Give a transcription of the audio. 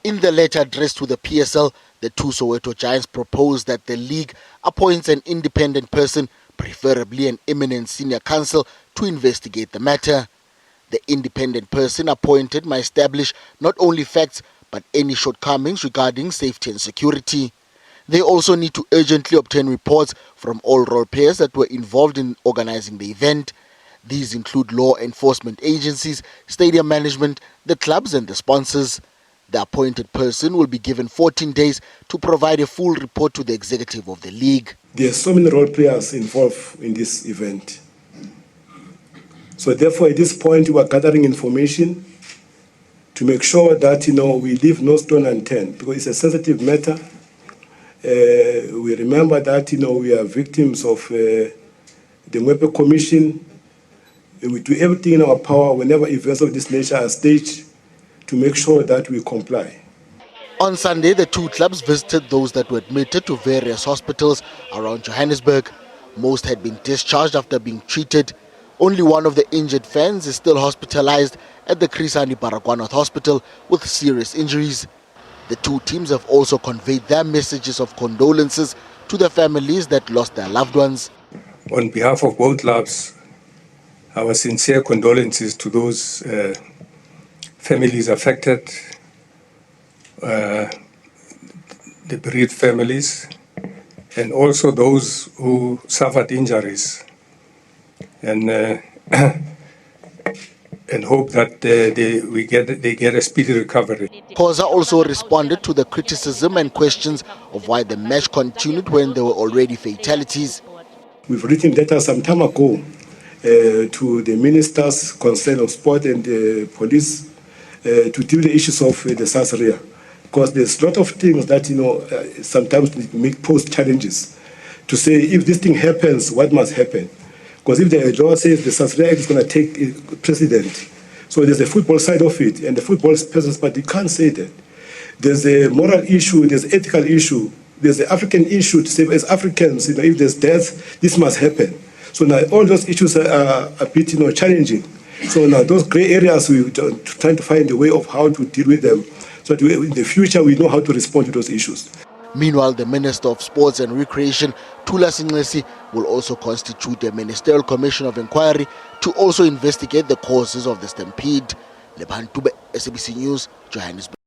In the letter addressed to the PSL, the two Soweto Giants proposed that the league appoints an independent person, preferably an eminent senior counsel, to investigate the matter. The independent person appointed must establish not only facts but any shortcomings regarding safety and security. They also need to urgently obtain reports from all role players that were involved in organizing the event. These include law enforcement agencies, stadium management, the clubs and the sponsors. The appointed person will be given 14 days to provide a full report to the executive of the league. There are so many role players involved in this event. So therefore, at this point, we are gathering information to make sure that, we leave no stone unturned, because it's a sensitive matter. We remember that, we are victims of the Mwepe Commission. We do everything in our power whenever events of this nature are staged to make sure that we comply. On Sunday, the two clubs visited those that were admitted to various hospitals around Johannesburg. Most had been discharged after being treated. Only one of the injured fans is still hospitalized at the Chris Hani Baragwanath Hospital with serious injuries. The two teams have also conveyed their messages of condolences to the families that lost their loved ones. On behalf of both clubs, our sincere condolences to those families affected, the bereaved families, and also those who suffered injuries, and hope that they get a speedy recovery. Kaizer also responded to the criticism and questions of why the match continued when there were already fatalities. We've written letters some time ago to the ministers concerned of sport and the police to deal with the issues of the SASRIA, because there's a lot of things that sometimes pose challenges to say, if this thing happens, what must happen? Because if the law says the SASRIA is going to take precedent, so there's a football side of it, and the football persons party can't say that. There's a moral issue, there's an ethical issue, there's the African issue to say, as Africans, if there's death, this must happen. So now all those issues are a bit challenging. So now those grey areas, we're trying to find a way of how to deal with them, so that in the future we know how to respond to those issues. Meanwhile, the Minister of Sports and Recreation, Thula Singlesi, will also constitute a ministerial commission of inquiry to also investigate the causes of the stampede. SABC News, Johannesburg.